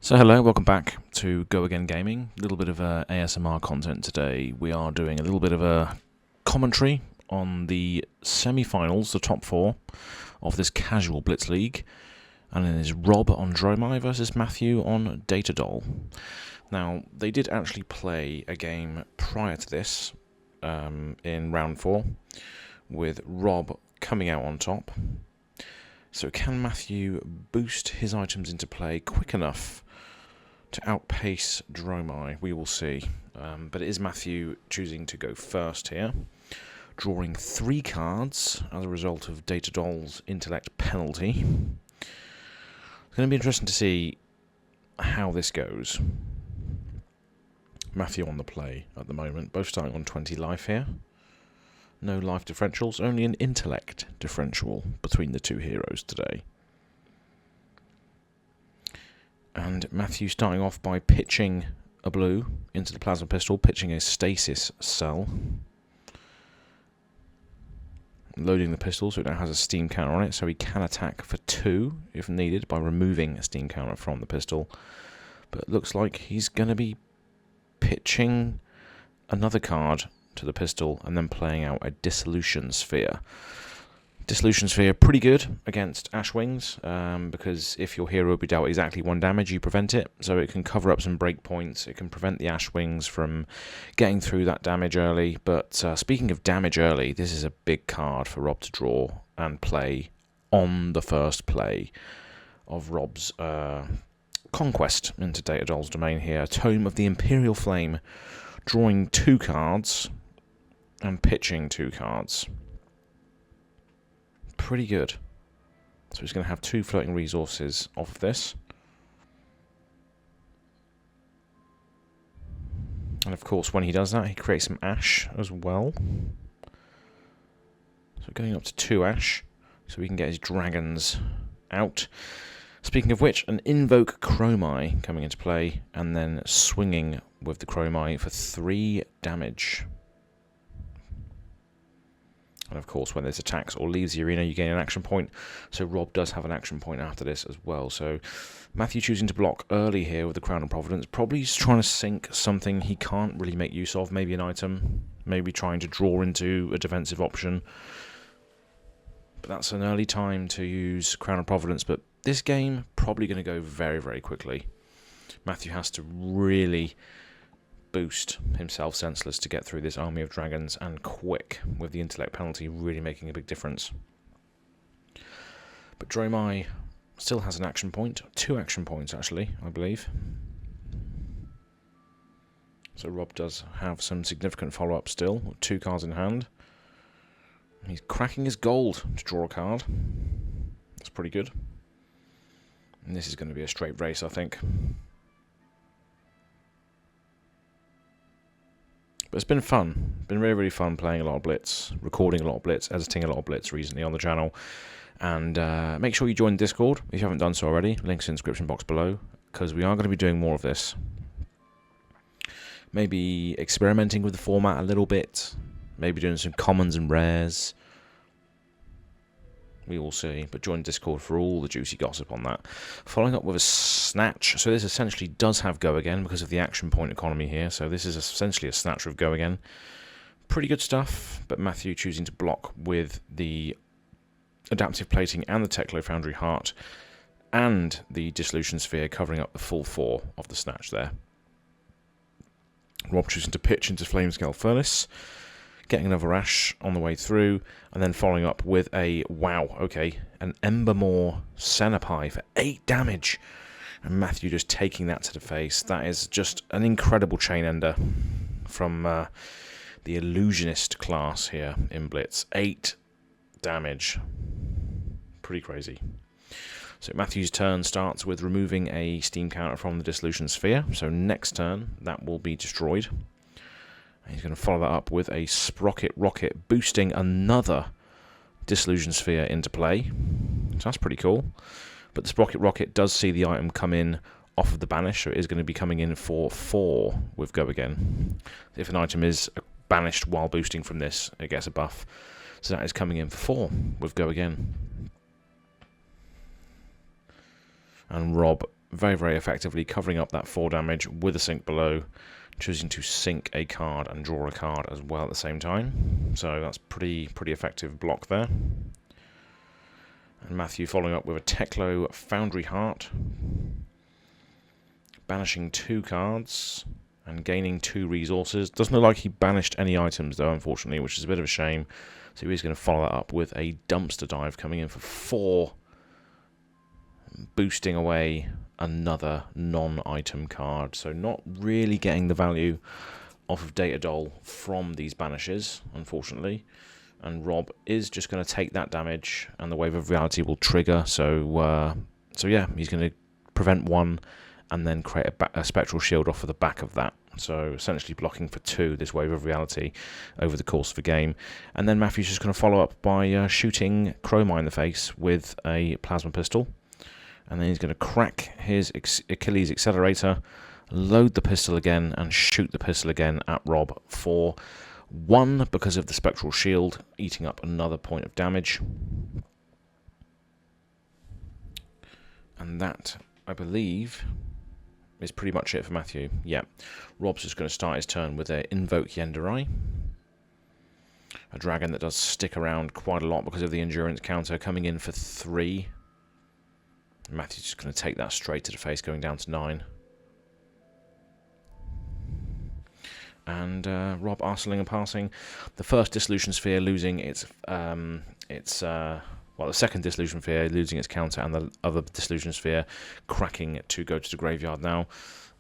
So hello, welcome back to Go Again Gaming. A little bit of ASMR content today. We are doing a little bit of a commentary on the semi-finals, the top four of this casual Blitz League. And it is Rob on Dromai versus Matthew on Datadol. Now, they did actually play a game prior to this, in round 4, with Rob coming out on top. So can Matthew boost his items into play quick enough to outpace Dromai? We will see. But it is Matthew choosing to go first here, drawing 3 cards as a result of Datadol's intellect penalty. It's going to be interesting to see how this goes. Matthew on the play at the moment, both starting on 20 life here. No life differentials, only an intellect differential between the two heroes today. And Matthew starting off by pitching a blue into the plasma pistol, pitching a stasis cell. Loading the pistol so it now has a steam counter on it, so he can attack for 2 if needed by removing a steam counter from the pistol. But it looks like he's going to be pitching another card to the pistol and then playing out a Dissolution Sphere. Dissolution Sphere, pretty good against Ashwings, because if your hero will be dealt exactly 1 damage, you prevent it, so it can cover up some breakpoints, it can prevent the Ashwings from getting through that damage early. But speaking of damage early, this is a big card for Rob to draw and play on the first play of Rob's conquest into Datadol's domain here. Tome of the Imperial Flame, drawing 2 cards and pitching 2 cards. Pretty good. So he's going to have 2 floating resources off of this. And of course, when he does that, he creates some ash as well. So going up to 2 ash, so we can get his dragons out. Speaking of which, an Invoke Dromai coming into play, and then swinging with the Dromai for 3 damage. And of course, when this attacks or leaves the arena, you gain an action point. So Rob does have an action point after this as well. So Matthew choosing to block early here with the Crown of Providence. Probably just trying to sink something he can't really make use of. Maybe an item. Maybe trying to draw into a defensive option. But that's an early time to use Crown of Providence. But this game, probably going to go very, very quickly. Matthew has to really boost himself senseless to get through this army of dragons, and quick, with the intellect penalty really making a big difference. But Dromai still has an action point, 2 action points actually, I believe. So Rob does have some significant follow-up still, 2 cards in hand. He's cracking his gold to draw a card. That's pretty good. And this is going to be a straight race, I think. But it's been fun. Been really, really fun playing a lot of Blitz, recording a lot of Blitz, editing a lot of Blitz recently on the channel. And make sure you join Discord if you haven't done so already. Links in the description box below, because we are going to be doing more of this. Maybe experimenting with the format a little bit. Maybe doing some commons and rares. We will see, but join Discord for all the juicy gossip on that. Following up with a snatch. So this essentially does have Go Again because of the action point economy here. So this is essentially a snatch of Go Again. Pretty good stuff, but Matthew choosing to block with the Adaptive Plating and the Techlo Foundry Heart and the Dissolution Sphere covering up the full 4 of the snatch there. Rob choosing to pitch into Flamescale Furnace, getting another ash on the way through, and then following up with a, wow, okay, an Embermore Cenopai for 8 damage. And Matthew just taking that to the face. That is just an incredible chain ender from the Illusionist class here in Blitz. 8 damage. Pretty crazy. So Matthew's turn starts with removing a steam counter from the Dissolution Sphere. So next turn, that will be destroyed. He's going to follow that up with a Sprocket Rocket, boosting another Dissolution Sphere into play. So that's pretty cool. But the Sprocket Rocket does see the item come in off of the banish, so it is going to be coming in for 4 with Go Again. If an item is banished while boosting from this, it gets a buff. So that is coming in for 4 with Go Again. And Rob very, very effectively covering up that 4 damage with a sink below, choosing to sink a card and draw a card as well at the same time. So that's pretty effective block there. And Matthew following up with a Teklo Foundry Heart, banishing 2 cards and gaining 2 resources. Doesn't look like he banished any items though, unfortunately, which is a bit of a shame. So he's going to follow that up with a Dumpster Dive coming in for 4, boosting away another non-item card. So not really getting the value off of Data Doll from these banishes, unfortunately. And Rob is just going to take that damage, and the Wave of Reality will trigger. So yeah, he's going to prevent 1 and then create a Spectral Shield off of the back of that. So essentially blocking for 2, this Wave of Reality, over the course of the game. And then Matthew's just going to follow up by shooting Dromai in the face with a Plasma Pistol. And then he's going to crack his Achilles Accelerator, load the pistol again, and shoot the pistol again at Rob for 1 because of the Spectral Shield, eating up another point of damage. And that, I believe, is pretty much it for Matthew. Yeah, Rob's just going to start his turn with an Invoke Yenderai, a dragon that does stick around quite a lot because of the endurance counter, coming in for 3. Matthew's just going to take that straight to the face, going down to 9. And Rob arseling and passing. The first Dissolution Sphere losing the second Dissolution Sphere losing its counter, and the other Dissolution Sphere cracking to go to the graveyard now.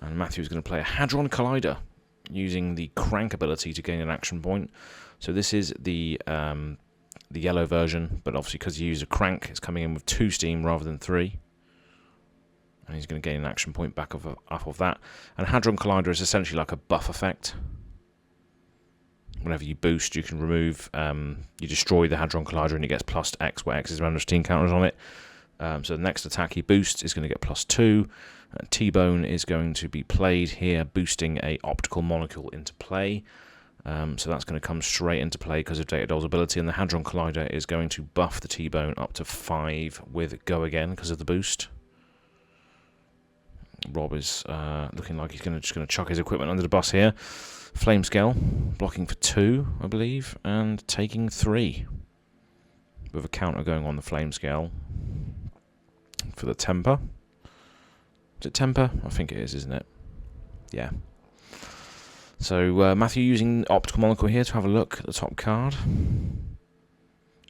And Matthew's going to play a Hadron Collider, using the Crank ability to gain an action point. So this is the yellow version, but obviously because you use a Crank, it's coming in with 2 steam rather than 3. And he's going to gain an action point back off of that. And Hadron Collider is essentially like a buff effect. Whenever you boost, you can remove, you destroy the Hadron Collider and it gets plus X, where X is the amount of steam counters on it. So the next attack he boosts is going to get plus 2. T-Bone is going to be played here, boosting a Optical Monocle into play. So that's going to come straight into play because of Data Doll's ability. And the Hadron Collider is going to buff the T-Bone up to 5 with Go Again because of the boost. Rob is looking like he's just going to chuck his equipment under the bus here. Flame Scale, blocking for 2, I believe, and taking 3. With a counter going on the Flame Scale for the Temper. Is it Temper? I think it is, isn't it? Yeah. So Matthew using Optical Monocle here to have a look at the top card.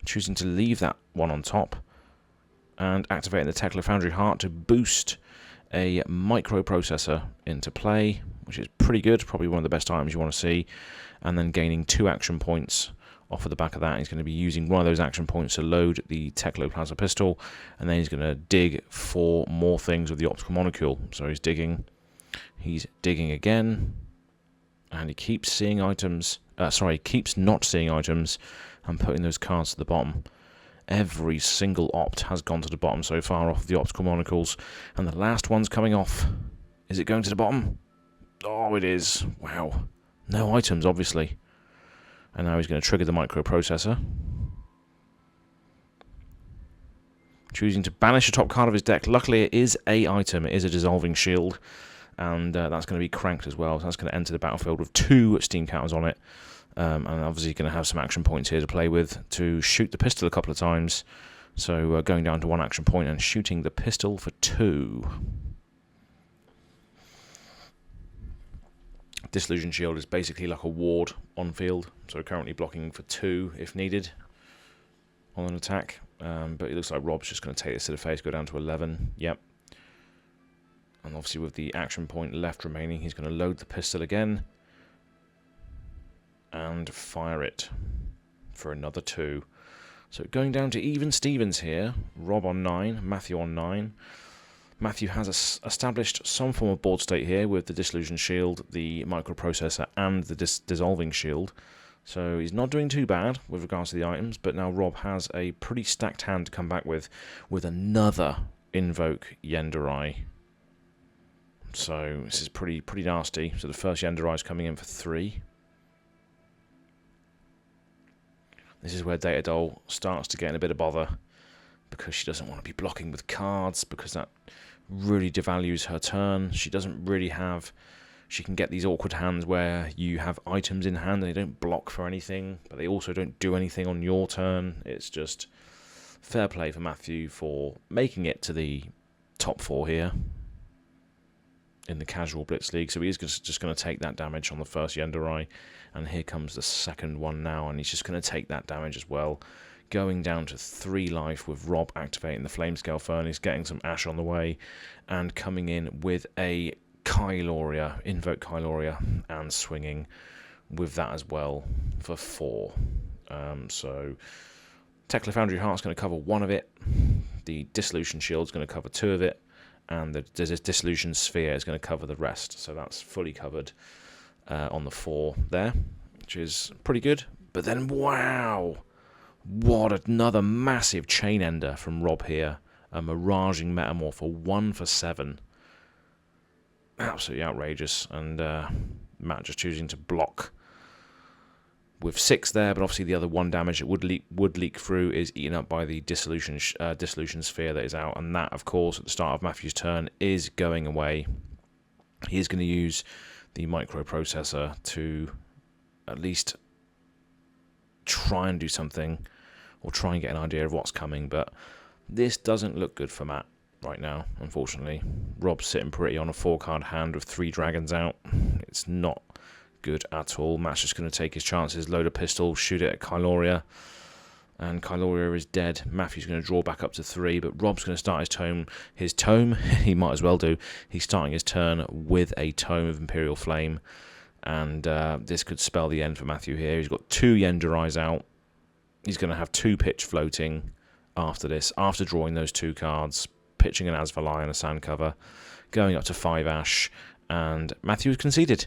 Choosing to leave that one on top. And activating the Teklo Foundry Heart to boost a microprocessor into play, which is pretty good, probably one of the best items you want to see. And then gaining 2 action points off of the back of that. He's going to be using one of those action points to load the Teklo Plasma Pistol, and then he's going to dig for more things with the Optical Monocle. So he's digging again, and he keeps seeing items. Keeps not seeing items and putting those cards to the bottom. Every single opt has gone to the bottom so far off the Optical Monocles, and the last one's coming off. Is it going to the bottom? Oh, it is. Wow. No items, obviously. And now he's going to trigger the microprocessor. Choosing to banish the top card of his deck. Luckily, it is a item. It is a Dissolving Shield, and that's going to be cranked as well. So that's going to enter the battlefield with 2 steam counters on it. And obviously going to have some action points here to play with to shoot the pistol a couple of times. So going down to 1 action point and shooting the pistol for 2. Dissolution Shield is basically like a ward on field. So currently blocking for 2 if needed on an attack. But it looks like Rob's just going to take this to the face, go down to 11. Yep. And obviously with the action point left remaining, he's going to load the pistol again. And fire it for another 2. So going down to even Stevens here. Rob on 9, Matthew on 9. Matthew has established some form of board state here with the Dissolution Shield, the microprocessor, and the Dissolving Shield. So he's not doing too bad with regards to the items, but now Rob has a pretty stacked hand to come back with another Invoke Yenderai. So this is pretty nasty. So the first Yenderai is coming in for 3. This is where Data Doll starts to get in a bit of bother, because she doesn't want to be blocking with cards, because that really devalues her turn. She doesn't really have... She can get these awkward hands where you have items in hand and they don't block for anything, but they also don't do anything on your turn. It's just fair play for Matthew for making it to the top 4 here in the casual Blitz League. So he is just going to take that damage on the first Yendurai, and here comes the second one now, and he's just going to take that damage as well, going down to 3 life with Rob activating the Flamescale Furnace, getting some Ash on the way, and coming in with a Kyloria, Invoke Kyloria, and swinging with that as well for 4. So Tekla Foundry Heart's going to cover 1 of it, the Dissolution Shield's going to cover 2 of it, and the Dissolution Sphere is going to cover the rest. So that's fully covered on the 4 there, which is pretty good. But then, wow, what another massive Chain Ender from Rob here. A Miraging Metamorph for 1 for 7. Absolutely outrageous. And Matt just choosing to block with 6 there, but obviously the other 1 damage that would leak through is eaten up by the Dissolution Sphere that is out, and that, of course, at the start of Matthew's turn is going away. He is going to use the microprocessor to at least try and do something, or try and get an idea of what's coming, but this doesn't look good for Matt right now, unfortunately. Rob's sitting pretty on a 4-card hand with 3 dragons out. It's not good at all. Matt's just going to take his chances, load a pistol, shoot it at Kyloria, and Kyloria is dead. Matthew's going to draw back up to 3, but Rob's going to start his tome. He might as well do. He's starting his turn with a Tome of Imperial Flame, and this could spell the end for Matthew here. He's got 2 Yendurais out. He's going to have 2 pitch floating after this, after drawing those 2 cards, pitching an Asvalai and a Sand Cover, going up to 5 Ash, and Matthew has conceded.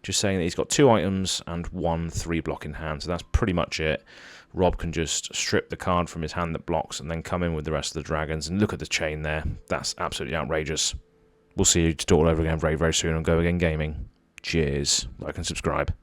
Just saying that he's got 2 items and 1 3-block in hand, so that's pretty much it. Rob can just strip the card from his hand that blocks and then come in with the rest of the dragons, and look at the chain there. That's absolutely outrageous. We'll see you to do it all over again very, very soon on Go Again Gaming. Cheers. Like and subscribe.